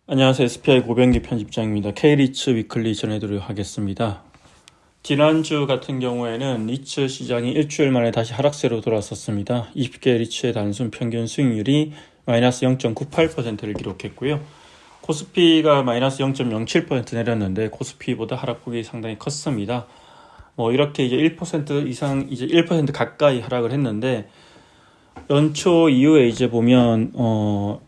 안녕하세요. SPI 고병기 편집장입니다. K리츠 위클리 전해드리도록 하겠습니다. 지난주 같은 경우에는 리츠 시장이 일주일 만에 다시 하락세로 돌아섰습니다. 20개 리츠의 단순 평균 수익률이 마이너스 0.98%를 기록했고요. 코스피가 마이너스 0.07% 내렸는데 코스피보다 하락폭이 상당히 컸습니다. 이렇게 이제 1% 이상, 이제 1% 가까이 하락을 했는데 연초 이후에 이제 보면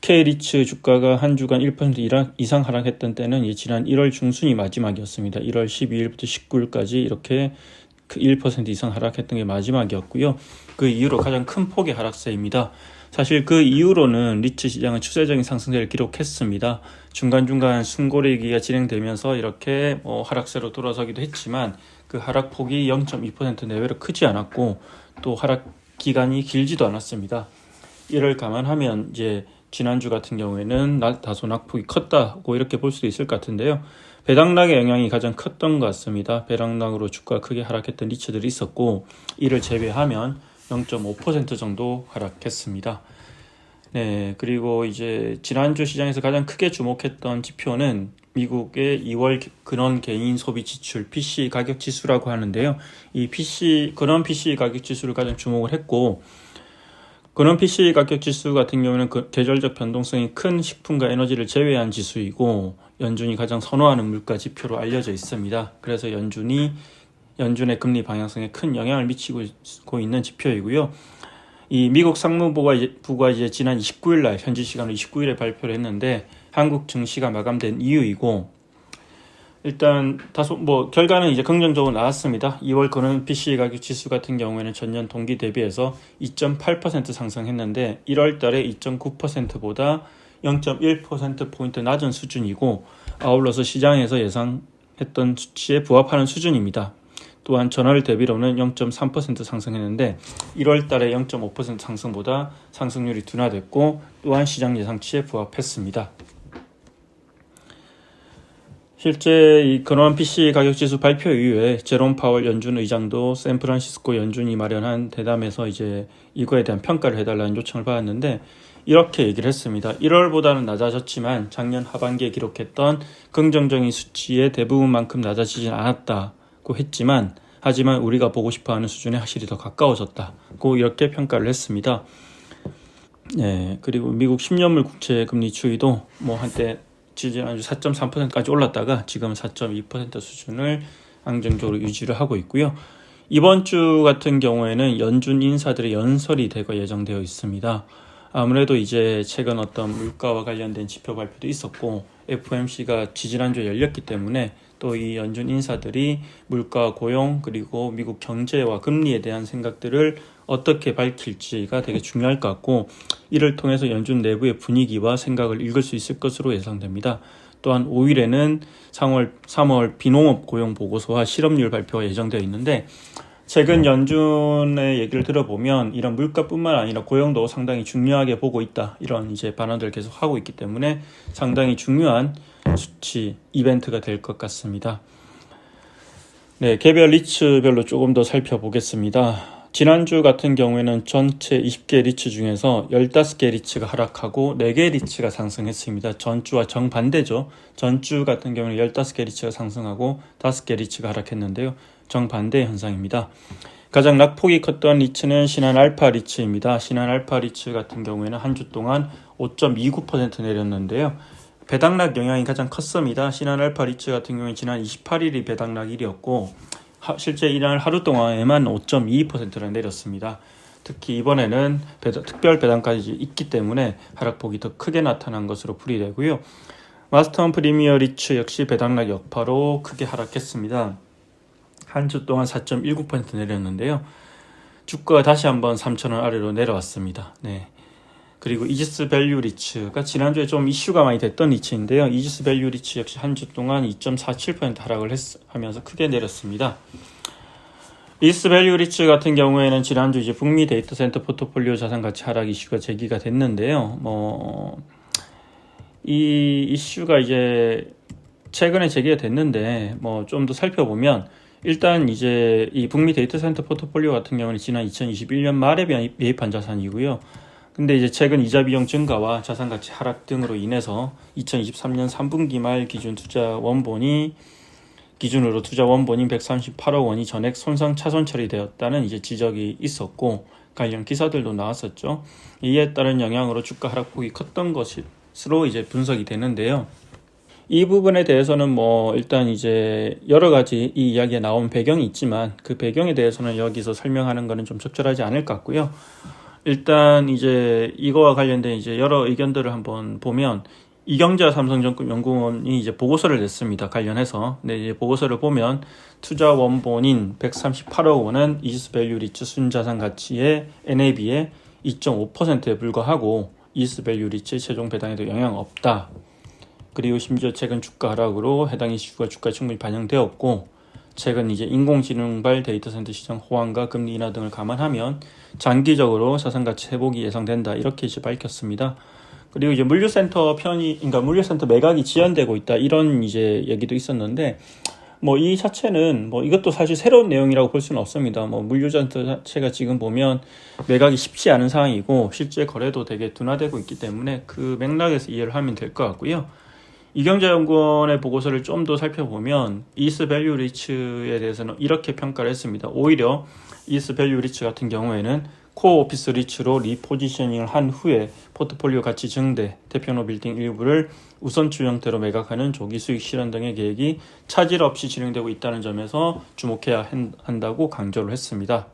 K리츠 주가가 한 주간 1% 이상 하락했던 때는 지난 1월 중순이 마지막이었습니다. 1월 12일부터 19일까지 이렇게 그 1% 이상 하락했던 게 마지막이었고요. 그 이후로 가장 큰 폭의 하락세입니다. 사실 그 이후로는 리츠 시장은 추세적인 상승세를 기록했습니다. 중간중간 숨고르기가 진행되면서 이렇게 하락세로 돌아서기도 했지만 그 하락폭이 0.2% 내외로 크지 않았고 또 하락 기간이 길지도 않았습니다. 이를 감안하면 이제 지난주 같은 경우에는 다소 낙폭이 컸다고 이렇게 볼 수도 있을 것 같은데요. 배당락의 영향이 가장 컸던 것 같습니다. 배당락으로 주가가 크게 하락했던 리츠들이 있었고 이를 제외하면 0.5% 정도 하락했습니다. 네, 그리고 이제 지난주 시장에서 가장 크게 주목했던 지표는 미국의 2월 근원 개인 소비 지출 PC 가격 지수라고 하는데요. 이 근원 PC 가격 지수를 가장 주목을 했고 근원 PC 가격 지수 같은 경우는 계절적 변동성이 큰 식품과 에너지를 제외한 지수이고 연준이 가장 선호하는 물가 지표로 알려져 있습니다. 그래서 연준의 금리 방향성에 큰 영향을 미치고 있는 지표이고요. 이 미국 상무부가 이제 지난 29일 날 현지 시간으로 29일에 발표를 했는데 한국 증시가 마감된 이유이고 일단 다소 결과는 이제 긍정적으로 나왔습니다. 2월 근원 PC 가격 지수 같은 경우에는 전년 동기 대비해서 2.8% 상승했는데 1월 달에 2.9%보다 0.1%포인트 낮은 수준이고 아울러서 시장에서 예상했던 수치에 부합하는 수준입니다. 또한 전월 대비로는 0.3% 상승했는데 1월 달에 0.5% 상승보다 상승률이 둔화됐고 또한 시장 예상치에 부합했습니다. 실제 이 근원 PC 가격 지수 발표 이후에 제롬 파월 연준 의장도 샌프란시스코 연준이 마련한 대담에서 이제 이거에 대한 평가를 해달라는 요청을 받았는데 이렇게 얘기를 했습니다. 1월보다는 낮아졌지만 작년 하반기에 기록했던 긍정적인 수치의 대부분만큼 낮아지진 않았다고 했지만 하지만 우리가 보고 싶어하는 수준에 확실히 더 가까워졌다고 이렇게 평가를 했습니다. 네, 그리고 미국 10년물 국채 금리 추이도 한때 지난주 4.3%까지 올랐다가 지금 4.2% 수준을 안정적으로 유지를 하고 있고요. 이번 주 같은 경우에는 연준 인사들의 연설이 대거 예정되어 있습니다. 아무래도 이제 최근 어떤 물가와 관련된 지표 발표도 있었고 FOMC가 지지난주에 열렸기 때문에 또 이 연준 인사들이 물가, 고용 그리고 미국 경제와 금리에 대한 생각들을 어떻게 밝힐지가 되게 중요할 것 같고 이를 통해서 연준 내부의 분위기와 생각을 읽을 수 있을 것으로 예상됩니다. 또한 5일에는 3월 비농업 고용 보고서와 실업률 발표가 예정되어 있는데 최근 연준의 얘기를 들어보면 이런 물가뿐만 아니라 고용도 상당히 중요하게 보고 있다. 이런 이제 발언들을 계속 하고 있기 때문에 상당히 중요한 수치 이벤트가 될 것 같습니다. 네, 개별 리츠별로 조금 더 살펴보겠습니다. 지난주 같은 경우에는 전체 20개 리츠 중에서 15개 리츠가 하락하고 4개 리츠가 상승했습니다. 전주와 정반대죠. 전주 같은 경우는 15개 리츠가 상승하고 5개 리츠가 하락했는데요. 정반대 현상입니다. 가장 낙폭이 컸던 리츠는 신한 알파 리츠입니다. 신한 알파 리츠 같은 경우에는 한 주 동안 5.29% 내렸는데요. 배당락 영향이 가장 컸습니다. 신한 알파 리츠 같은 경우에 지난 28일이 배당락일이었고 실제 이날 하루 동안에만 5.22%를 내렸습니다. 특히 이번에는 특별 배당까지 있기 때문에 하락폭이 더 크게 나타난 것으로 풀이되고요. 마스터원 프리미어 리츠 역시 배당락 여파로 크게 하락했습니다. 한 주 동안 4.19% 내렸는데요. 주가가 다시 한번 3,000원 아래로 내려왔습니다. 네. 그리고 이지스 밸류 리츠가 지난주에 좀 이슈가 많이 됐던 리츠인데요. 이지스 밸류 리츠 역시 한 주 동안 2.47% 하락을 하면서 크게 내렸습니다. 이지스 밸류 리츠 같은 경우에는 지난주 이제 북미 데이터 센터 포트폴리오 자산 가치 하락 이슈가 제기가 됐는데요. 이 이슈가 이제 최근에 제기가 됐는데 좀 더 살펴보면 일단 이제 이 북미 데이터 센터 포트폴리오 같은 경우는 지난 2021년 말에 매입한 자산이고요. 근데 이제 최근 이자 비용 증가와 자산 가치 하락 등으로 인해서 2023년 3분기 말 기준으로 투자 원본인 138억 원이 전액 손상 차손 처리되었다는 이제 지적이 있었고 관련 기사들도 나왔었죠. 이에 따른 영향으로 주가 하락폭이 컸던 것으로 이제 분석이 되는데요. 이 부분에 대해서는 뭐 일단 이제 여러 가지 이 이야기에 나온 배경이 있지만 그 배경에 대해서는 여기서 설명하는 것은 좀 적절하지 않을 것 같고요. 일단 이제 이거와 관련된 이제 여러 의견들을 한번 보면 이경자 삼성전력연구원이 이제 보고서를 냈습니다. 관련해서. 근데 이제 보고서를 보면 투자 원본인 138억 원은 이스밸류 리츠 순자산 가치의 NAV의 2.5%에 불과하고 이스밸류 리츠 최종 배당에도 영향 없다. 그리고 심지어 최근 주가 하락으로 해당 이슈가 주가에 충분히 반영되었고 최근 이제 인공지능발 데이터센터 시장 호황과 금리 인하 등을 감안하면 장기적으로 자산가치 회복이 예상된다. 이렇게 이제 밝혔습니다. 그리고 이제 물류센터 매각이 지연되고 있다. 이런 이제 얘기도 있었는데, 뭐 이 자체는 뭐 이것도 사실 새로운 내용이라고 볼 수는 없습니다. 뭐 물류센터 자체가 지금 보면 매각이 쉽지 않은 상황이고 실제 거래도 되게 둔화되고 있기 때문에 그 맥락에서 이해를 하면 될 것 같고요. 이경자연구원의 보고서를 좀 더 살펴보면 이스밸류 리츠에 대해서는 이렇게 평가를 했습니다. 오히려 이스밸류 리츠 같은 경우에는 코어 오피스 리츠로 리포지셔닝을 한 후에 포트폴리오 가치 증대, 대표노 빌딩 일부를 우선주 형태로 매각하는 조기 수익 실현 등의 계획이 차질 없이 진행되고 있다는 점에서 주목해야 한다고 강조를 했습니다.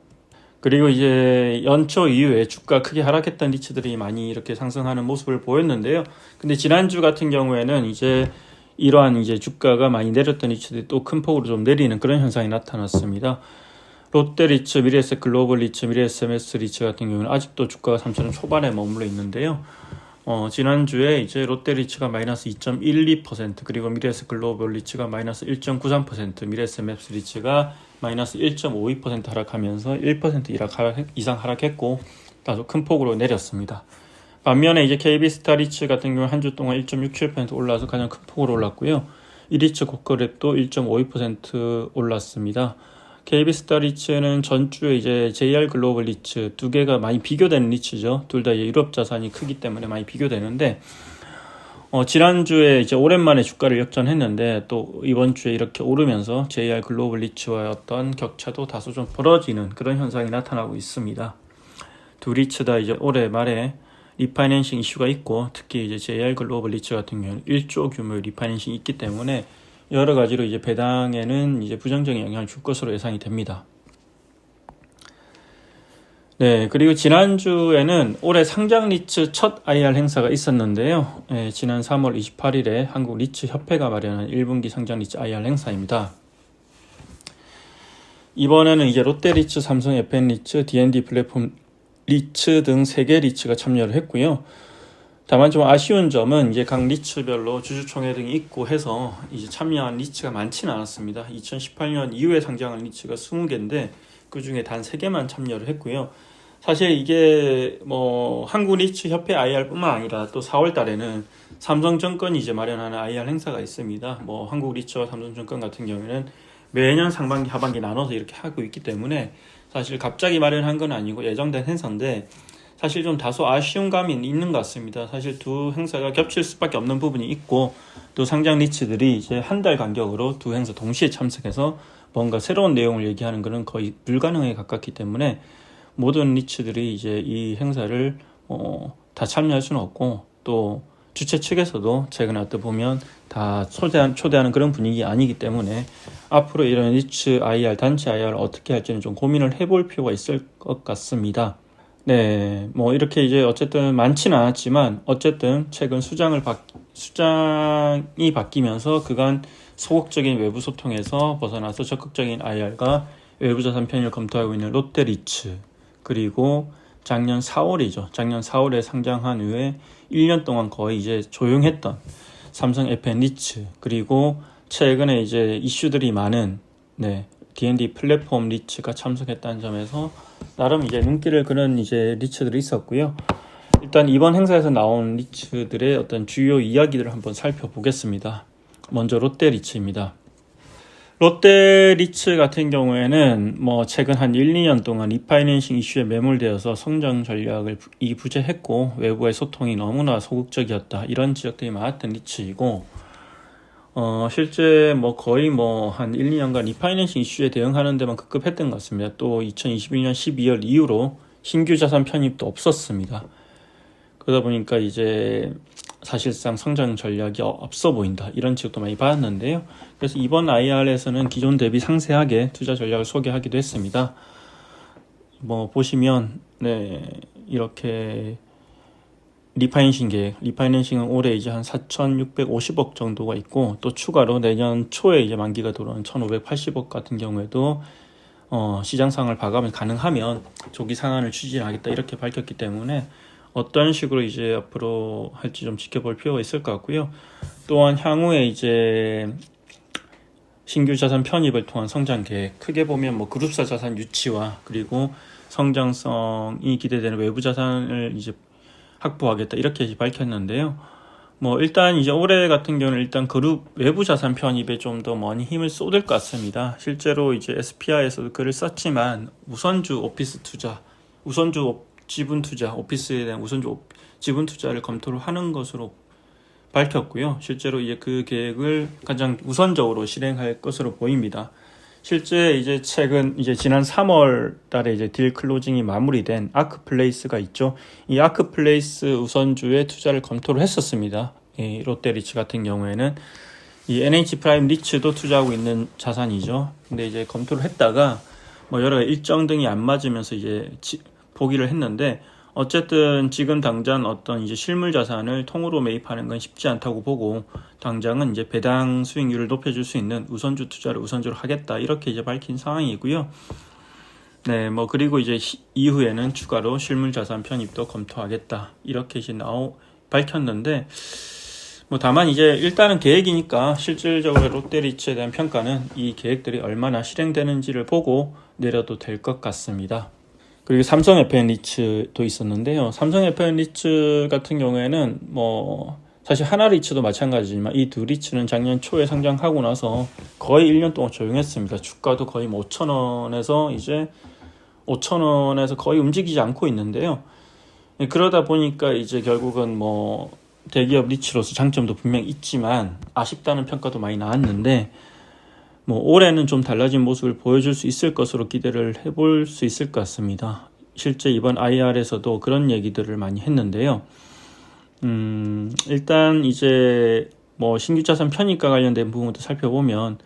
그리고 이제 연초 이후에 주가 크게 하락했던 리츠들이 많이 이렇게 상승하는 모습을 보였는데요. 근데 지난주 같은 경우에는 이제 이러한 이제 주가가 많이 내렸던 리츠들이 또 큰 폭으로 좀 내리는 그런 현상이 나타났습니다. 롯데리츠, 미래에셋 글로벌 리츠, 미래에스엠에스 리츠 같은 경우는 아직도 주가가 3,000원 초반에 머물러 있는데요. 지난주에 이제 롯데리츠가 마이너스 2.12%, 그리고 미래에셋 글로벌 리츠가 마이너스 1.93%, 미래에스엠에스 리츠가 마이너스 1.52% 하락하면서 1% 이상 하락했고 다소 큰 폭으로 내렸습니다. 반면에 이제 KB스타 리츠 같은 경우는 한 주 동안 1.67% 올라서 가장 큰 폭으로 올랐고요. 이리츠 고퀄랩도 1.52% 올랐습니다. KB스타 리츠는 전주에 이제 JR 글로벌 리츠 두 개가 많이 비교되는 리츠죠. 둘 다 유럽 자산이 크기 때문에 많이 비교되는데, 지난주에 이제 오랜만에 주가를 역전했는데 또 이번 주에 이렇게 오르면서 JR 글로벌 리츠와의 어떤 격차도 다소 좀 벌어지는 그런 현상이 나타나고 있습니다. 두 리츠 다 이제 올해 말에 리파이낸싱 이슈가 있고 특히 이제 JR 글로벌 리츠 같은 경우는 1조 규모의 리파이낸싱이 있기 때문에 여러 가지로 이제 배당에는 이제 부정적인 영향을 줄 것으로 예상이 됩니다. 네, 그리고 지난주에는 올해 상장 리츠 첫 IR 행사가 있었는데요. 네, 지난 3월 28일에 한국 리츠 협회가 마련한 1분기 상장 리츠 IR 행사입니다. 이번에는 이제 롯데리츠, 삼성 FN 리츠, D&D 플랫폼 리츠 등 3개 리츠가 참여를 했고요. 다만 좀 아쉬운 점은 이제 각 리츠별로 주주총회 등이 있고 해서 이제 참여한 리츠가 많지는 않았습니다. 2018년 이후에 상장한 리츠가 20개인데 그 중에 단 3개만 참여를 했고요. 사실 이게 뭐 한국 리츠 협회 IR뿐만 아니라 또 4월 달에는 삼성증권이 이제 마련하는 IR 행사가 있습니다. 뭐 한국 리츠와 삼성증권 같은 경우에는 매년 상반기 하반기 나눠서 이렇게 하고 있기 때문에 사실 갑자기 마련한 건 아니고 예정된 행사인데 사실 좀 다소 아쉬운 감이 있는 것 같습니다. 사실 두 행사가 겹칠 수밖에 없는 부분이 있고 또 상장 리츠들이 이제 한 달 간격으로 두 행사 동시에 참석해서 뭔가 새로운 내용을 얘기하는 것은 거의 불가능에 가깝기 때문에 모든 리츠들이 이제 이 행사를 다 참여할 수는 없고 또 주최 측에서도 최근에 어떻게 보면 다 초대하는 그런 분위기 아니기 때문에 앞으로 이런 리츠 IR, 단체 IR을 어떻게 할지는 좀 고민을 해볼 필요가 있을 것 같습니다. 네, 뭐 이렇게 이제 어쨌든 많지는 않았지만 어쨌든 최근 수장이 바뀌면서 그간 소극적인 외부 소통에서 벗어나서 적극적인 IR과 외부 자산 편입을 검토하고 있는 롯데리츠, 그리고 작년 4월에 상장한 후에 1년 동안 거의 이제 조용했던 삼성 FN 리츠, 그리고 최근에 이제 이슈들이 많은 D&D 플랫폼 리츠가 참석했다는 점에서 나름 이제 눈길을 끄는 이제 리츠들이 있었고요. 일단 이번 행사에서 나온 리츠들의 어떤 주요 이야기들을 한번 살펴보겠습니다. 먼저 롯데 리츠입니다. 롯데리츠 같은 경우에는 뭐 최근 한 1, 2년 동안 리파이낸싱 이슈에 매몰되어서 성장 전략을 부재했고 외부의 소통이 너무나 소극적이었다. 이런 지적들이 많았던 리츠이고 실제 뭐 거의 뭐 한 1, 2년간 리파이낸싱 이슈에 대응하는 데만 급급했던 것 같습니다. 또 2021년 12월 이후로 신규 자산 편입도 없었습니다. 그러다 보니까 이제 사실상 성장 전략이 없어 보인다. 이런 지적도 많이 받았는데요. 그래서 이번 IR에서는 기존 대비 상세하게 투자 전략을 소개하기도 했습니다. 뭐 보시면 이렇게 리파이낸싱 계획, 리파이낸싱은 올해 이제 한 4,650억 정도가 있고 또 추가로 내년 초에 이제 만기가 들어오는 1,580억 같은 경우에도 시장 상황을 봐가면 가능하면 조기 상한을 추진하겠다 이렇게 밝혔기 때문에 어떤 식으로 이제 앞으로 할지 좀 지켜볼 필요가 있을 것 같고요. 또한 향후에 이제 신규 자산 편입을 통한 성장 계획, 크게 보면 뭐 그룹사 자산 유치와 그리고 성장성이 기대되는 외부 자산을 이제 확보하겠다 이렇게 밝혔는데요. 뭐 일단 이제 올해 같은 경우는 일단 그룹 외부 자산 편입에 좀 더 많이 힘을 쏟을 것 같습니다. 실제로 이제 SPI에서도 글을 썼지만 우선주 오피스 투자, 우선주 지분 투자, 오피스에 대한 우선주 지분 투자를 검토를 하는 것으로 밝혔고요. 실제로 이제 그 계획을 가장 우선적으로 실행할 것으로 보입니다. 실제 이제 최근 이제 지난 3월 달에 이제 딜 클로징이 마무리된 아크플레이스가 있죠. 이 아크플레이스 우선주에 투자를 검토를 했었습니다. 이 롯데리츠 같은 경우에는 이 NH 프라임 리츠도 투자하고 있는 자산이죠. 근데 이제 검토를 했다가 뭐 여러 일정 등이 안 맞으면서 이제 포기를 했는데 어쨌든 지금 당장 어떤 이제 실물 자산을 통으로 매입하는 건 쉽지 않다고 보고 당장은 이제 배당 수익률을 높여줄 수 있는 우선주 투자를 우선적으로 하겠다 이렇게 이제 밝힌 상황이고요. 네, 뭐 그리고 이제 이후에는 추가로 실물 자산 편입도 검토하겠다 이렇게 이제 밝혔는데 뭐 다만 이제 일단은 계획이니까 실질적으로 롯데리츠에 대한 평가는 이 계획들이 얼마나 실행되는지를 보고 내려도 될 것 같습니다. 그리고 삼성 FN리츠도 있었는데요. 삼성 FN리츠 같은 경우에는 뭐 사실 하나리츠도 마찬가지지만 이 두 리츠는 작년 초에 상장하고 나서 거의 1년 동안 조용했습니다. 주가도 거의 뭐 5,000원에서 이제 5,000원에서 거의 움직이지 않고 있는데요. 그러다 보니까 이제 결국은 뭐 대기업 리츠로서 장점도 분명 있지만 아쉽다는 평가도 많이 나왔는데 뭐 올해는 좀 달라진 모습을 보여줄 수 있을 것으로 기대를 해볼 수 있을 것 같습니다. 실제 이번 IR에서도 그런 얘기들을 많이 했는데요. 일단 이제 뭐 신규 자산 편입과 관련된 부분부터 살펴보면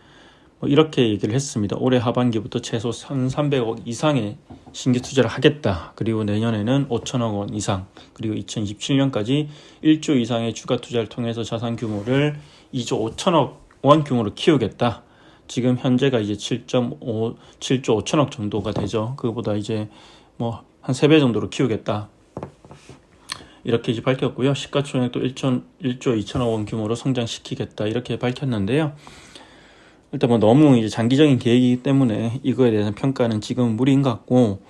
뭐 이렇게 얘기를 했습니다. 올해 하반기부터 최소 1,300억 이상의 신규 투자를 하겠다. 그리고 내년에는 5천억 원 이상, 그리고 2027년까지 1조 이상의 추가 투자를 통해서 자산 규모를 2조 5천억 원 규모로 키우겠다. 지금 현재가 이제 7조 5천억 정도가 되죠. 그거보다 이제 뭐 한 3배 정도로 키우겠다. 이렇게 이제 밝혔고요. 시가총액도 1조 2천억 원 규모로 성장시키겠다. 이렇게 밝혔는데요. 일단 뭐 너무 이제 장기적인 계획이기 때문에 이거에 대한 평가는 지금 무리인 것 같고,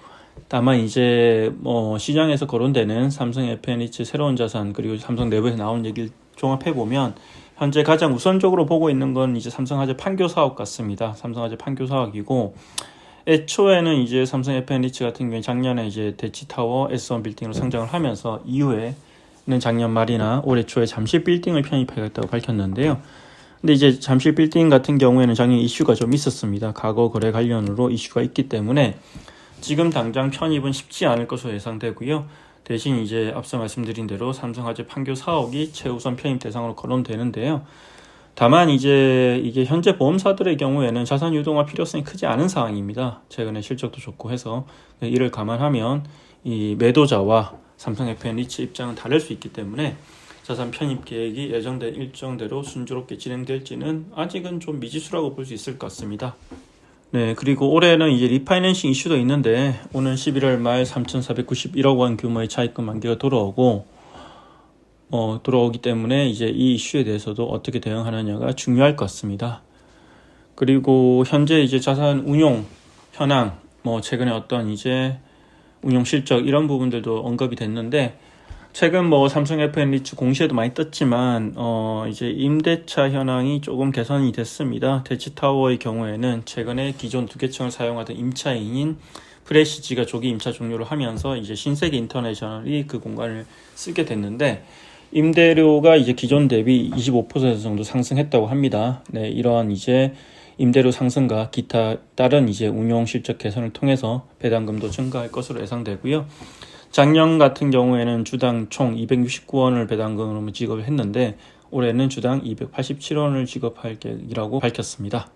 다만 이제 뭐 시장에서 거론되는 삼성 FN리츠 새로운 자산 그리고 삼성 내부에서 나온 얘기를 종합해 보면 현재 가장 우선적으로 보고 있는 건 이제 삼성화재 판교 사업 같습니다. 삼성화재 판교 사업이고, 애초에는 이제 삼성 FN리츠 같은 경우에 작년에 이제 대치타워 S1 빌딩으로 상장을 하면서 이후에는 작년 말이나 올해 초에 잠실 빌딩을 편입하겠다고 밝혔는데요. 근데 이제 잠실 빌딩 같은 경우에는 작년 이슈가 좀 있었습니다. 과거 거래 관련으로 이슈가 있기 때문에 지금 당장 편입은 쉽지 않을 것으로 예상되고요. 대신 이제 앞서 말씀드린 대로 삼성화재 판교 사옥이 최우선 편입 대상으로 거론되는데요. 다만 이제 이게 현재 보험사들의 경우에는 자산 유동화 필요성이 크지 않은 상황입니다. 최근에 실적도 좋고 해서 이를 감안하면 이 매도자와 삼성 FN리츠 입장은 다를 수 있기 때문에 자산 편입 계획이 예정된 일정대로 순조롭게 진행될지는 아직은 좀 미지수라고 볼 수 있을 것 같습니다. 네, 그리고 올해는 이제 리파이낸싱 이슈도 있는데 오는 11월 말 3,491억 원 규모의 차입금 만기가 돌아오기 때문에 이제 이 이슈에 대해서도 어떻게 대응하느냐가 중요할 것 같습니다. 그리고 현재 이제 자산 운용 현황, 뭐 최근에 어떤 이제 운용 실적 이런 부분들도 언급이 됐는데 최근 뭐 삼성 FM 리츠 공시에도 많이 떴지만 이제 임대차 현황이 조금 개선이 됐습니다. 대치타워의 경우에는 최근에 기존 두 개 층을 사용하던 임차인인 프레시지가 조기 임차 종료를 하면서 이제 신세계 인터내셔널이 그 공간을 쓰게 됐는데 임대료가 이제 기존 대비 25% 정도 상승했다고 합니다. 네, 이러한 이제 임대료 상승과 기타 다른 이제 운용 실적 개선을 통해서 배당금도 증가할 것으로 예상되고요. 작년 같은 경우에는 주당 총 269원을 배당금으로 지급을 했는데 올해는 주당 287원을 지급할 계획이라고 밝혔습니다.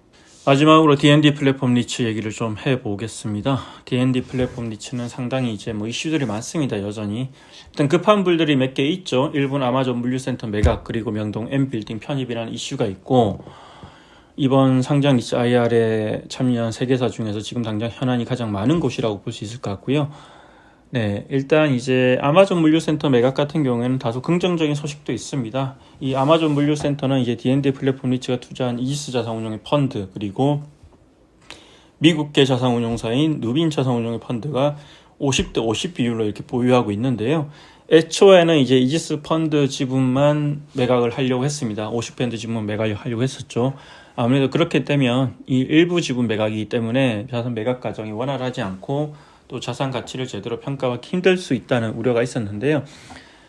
마지막으로 D&D 플랫폼 리츠 얘기를 좀 해보겠습니다. D&D 플랫폼 리츠는 상당히 이제 뭐 이슈들이 많습니다. 여전히 일단 급한 불들이 몇 개 있죠. 일본 아마존 물류센터 매각 그리고 명동 M빌딩 편입이라는 이슈가 있고 이번 상장 리츠 IR에 참여한 세계사 중에서 지금 당장 현안이 가장 많은 곳이라고 볼 수 있을 것 같고요. 네, 일단 이제 아마존 물류센터 매각 같은 경우에는 다소 긍정적인 소식도 있습니다. 이 아마존 물류센터는 이제 D&D 플랫폼 리츠가 투자한 이지스 자산운용의 펀드 그리고 미국계 자산운용사인 누빈 자산운용의 펀드가 50대 50 비율로 이렇게 보유하고 있는데요. 애초에는 이제 이지스 펀드 지분만 매각을 하려고 했습니다. 50% 지분 매각을 하려고 했었죠. 아무래도 그렇게 되면 이 일부 지분 매각이기 때문에 자산 매각 과정이 원활하지 않고 또 자산 가치를 제대로 평가하기 힘들 수 있다는 우려가 있었는데요.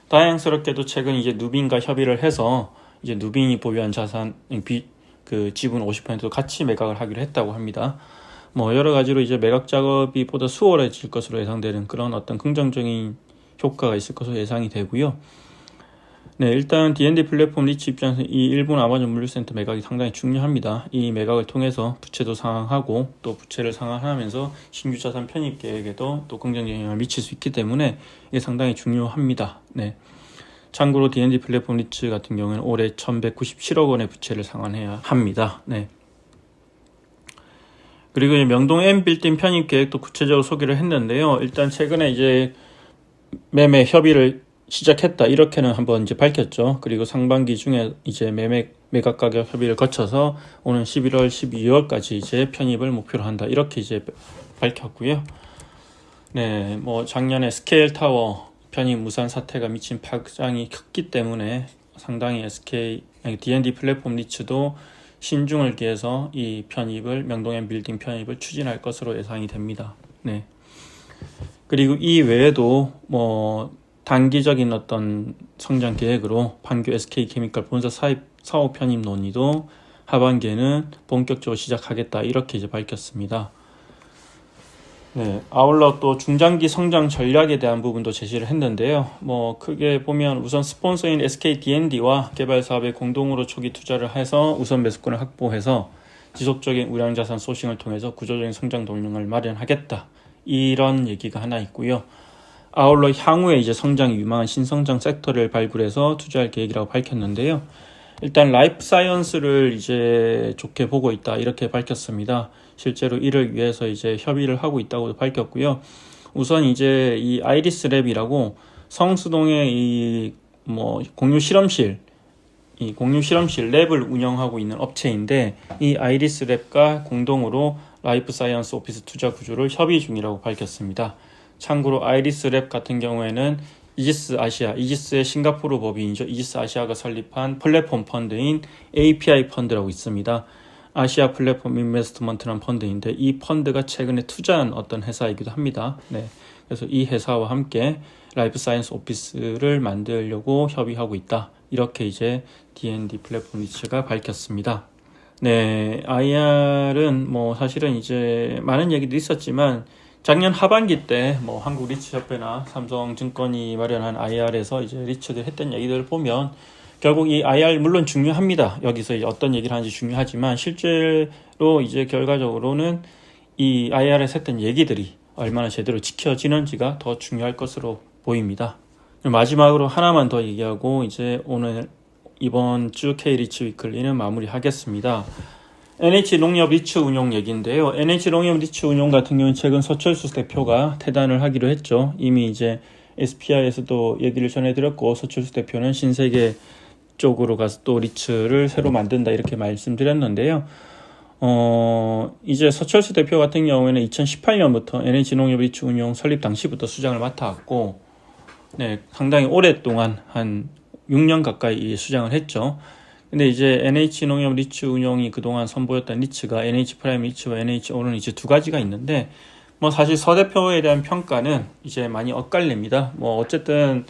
다행스럽게도 최근 이제 누빈과 협의를 해서 이제 누빈이 보유한 자산 그 지분 50%도 같이 매각을 하기로 했다고 합니다. 뭐 여러 가지로 이제 매각 작업이 보다 수월해질 것으로 예상되는 그런 어떤 긍정적인 효과가 있을 것으로 예상이 되고요. 네, 일단 D&D 플랫폼 리츠 입장에서 이 일본 아마존 물류센터 매각이 상당히 중요합니다. 이 매각을 통해서 부채도 상환하고 또 부채를 상환하면서 신규 자산 편입 계획에도 또 긍정적인 영향을 미칠 수 있기 때문에 이게 상당히 중요합니다. 네. 참고로 D&D 플랫폼 리츠 같은 경우는 올해 1,197억 원의 부채를 상환해야 합니다. 네. 그리고 명동 M빌딩 편입 계획도 구체적으로 소개를 했는데요. 일단 최근에 이제 매매 협의를 시작했다 이렇게는 한번 이제 밝혔죠. 그리고 상반기 중에 이제 매각 가격 협의를 거쳐서 오는 11월, 12월까지 이제 편입을 목표로 한다 이렇게 이제 밝혔고요. 네, 뭐 작년에 스케일 타워 편입 무산 사태가 미친 파장이 컸기 때문에 상당히 D&D 플랫폼 리츠도 신중을 기해서 이 편입을 명동 빌딩 편입을 추진할 것으로 예상이 됩니다. 네. 그리고 이 외에도 뭐 단기적인 어떤 성장 계획으로 판교 SK케미칼 본사 사업 편입 논의도 하반기에는 본격적으로 시작하겠다 이렇게 이제 밝혔습니다. 네, 아울러 또 중장기 성장 전략에 대한 부분도 제시를 했는데요. 뭐 크게 보면 우선 스폰서인 SK D&D와 개발 사업에 공동으로 초기 투자를 해서 우선 매수권을 확보해서 지속적인 우량 자산 소싱을 통해서 구조적인 성장 동력을 마련하겠다. 이런 얘기가 하나 있고요. 아울러 향후에 이제 성장이 유망한 신성장 섹터를 발굴해서 투자할 계획이라고 밝혔는데요. 일단 라이프 사이언스를 이제 좋게 보고 있다 이렇게 밝혔습니다. 실제로 이를 위해서 이제 협의를 하고 있다고 밝혔고요. 우선 이제 이 아이리스 랩이라고 성수동의 이 뭐 공유 실험실 랩을 운영하고 있는 업체인데 이 아이리스 랩과 공동으로 라이프 사이언스 오피스 투자 구조를 협의 중이라고 밝혔습니다. 참고로 아이리스 랩 같은 경우에는 이지스의 싱가포르 법인이죠. 이지스 아시아가 설립한 플랫폼 펀드인 API 펀드라고 있습니다. 아시아 플랫폼 인베스트먼트라는 펀드인데 이 펀드가 최근에 투자한 어떤 회사이기도 합니다. 네, 그래서 이 회사와 함께 라이프 사이언스 오피스를 만들려고 협의하고 있다. 이렇게 이제 D&D 플랫폼 리츠가 밝혔습니다. 네, IR은 뭐 사실은 이제 많은 얘기도 있었지만 작년 하반기 때 뭐 한국 리츠 협회나 삼성증권이 마련한 IR에서 이제 리츠들 했던 얘기들을 보면 결국 이 IR 물론 중요합니다. 여기서 이제 어떤 얘기를 하는지 중요하지만 실제로 이제 결과적으로는 이 IR에서 했던 얘기들이 얼마나 제대로 지켜지는지가 더 중요할 것으로 보입니다. 마지막으로 하나만 더 얘기하고 이제 오늘 이번 주 K-리츠 위클리는 마무리하겠습니다. NH농협 리츠 운용 얘기인데요. NH농협 리츠 운용 같은 경우는 최근 서철수 대표가 퇴단을 하기로 했죠. 이미 이제 SPI에서도 얘기를 전해드렸고 서철수 대표는 신세계 쪽으로 가서 또 리츠를 새로 만든다 이렇게 말씀드렸는데요. 이제 서철수 대표 같은 경우에는 2018년부터 NH농협 리츠 운용 설립 당시부터 수장을 맡아왔고 네, 상당히 오랫동안 한 6년 가까이 수장을 했죠. 근데 이제 NH농협 리츠 운용이 그동안 선보였던 리츠가 NH프라임 리츠와 NH오런리츠 두 가지가 있는데, 뭐 사실 서 대표에 대한 평가는 이제 많이 엇갈립니다. 뭐 어쨌든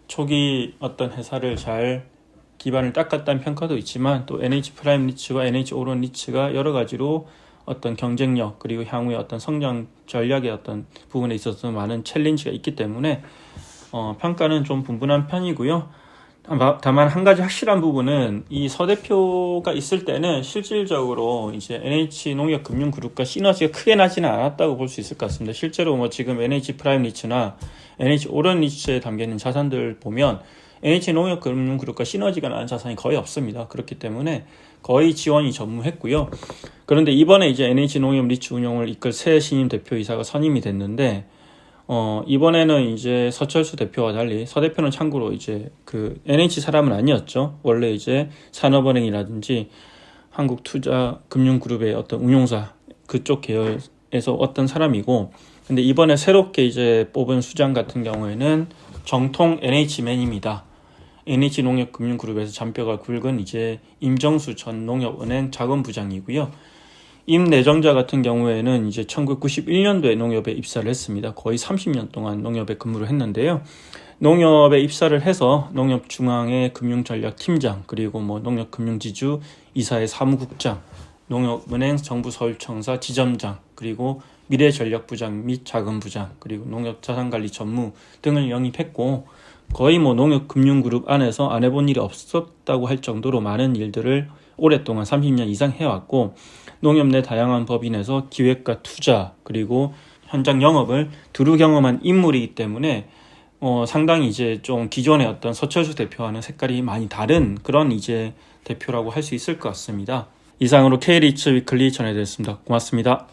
초기 어떤 회사를 잘 기반을 닦았다는 평가도 있지만, 또 NH프라임 리츠와 NH오런리츠가 여러 가지로 어떤 경쟁력 그리고 향후의 어떤 성장 전략의 어떤 부분에 있어서 많은 챌린지가 있기 때문에 평가는 좀 분분한 편이고요. 다만 한 가지 확실한 부분은 이 서 대표가 있을 때는 실질적으로 이제 NH농협금융그룹과 시너지가 크게 나지는 않았다고 볼 수 있을 것 같습니다. 실제로 뭐 지금 NH프라임 리츠나 NH오런리츠에 담겨있는 자산들 보면 NH농협금융그룹과 시너지가 나는 자산이 거의 없습니다. 그렇기 때문에 거의 지원이 전무했고요. 그런데 이번에 이제 NH농협 리츠 운용을 이끌 새 신임 대표이사가 선임이 됐는데, 이번에는 이제 서철수 대표와 달리, 서 대표는 참고로 이제 그 NH 사람은 아니었죠. 원래 이제 산업은행이라든지 한국투자금융그룹의 어떤 운용사 그쪽 계열에서 어떤 사람이고, 근데 이번에 새롭게 이제 뽑은 수장 같은 경우에는 정통 NH맨입니다. NH농협금융그룹에서 잔뼈가 굵은 이제 임정수 전 농협은행 자금부장이고요. 임 내정자 같은 경우에는 이제 1991년도에 농협에 입사를 했습니다. 거의 30년 동안 농협에 근무를 했는데요. 농협에 입사를 해서 농협중앙의 금융전략팀장, 그리고 뭐 농협금융지주 이사의 사무국장, 농협은행 정부서울청사 지점장, 그리고 미래전략부장 및 자금부장, 그리고 농협자산관리 전무 등을 영입했고, 거의 뭐 농협금융그룹 안에서 안 해본 일이 없었다고 할 정도로 많은 일들을 오랫동안 30년 이상 해왔고, 농협 내 다양한 법인에서 기획과 투자 그리고 현장 영업을 두루 경험한 인물이기 때문에 상당히 이제 좀 기존의 어떤 서철수 대표와는 색깔이 많이 다른 그런 이제 대표라고 할 수 있을 것 같습니다. 이상으로 K리츠 위클리 전해드렸습니다. 고맙습니다.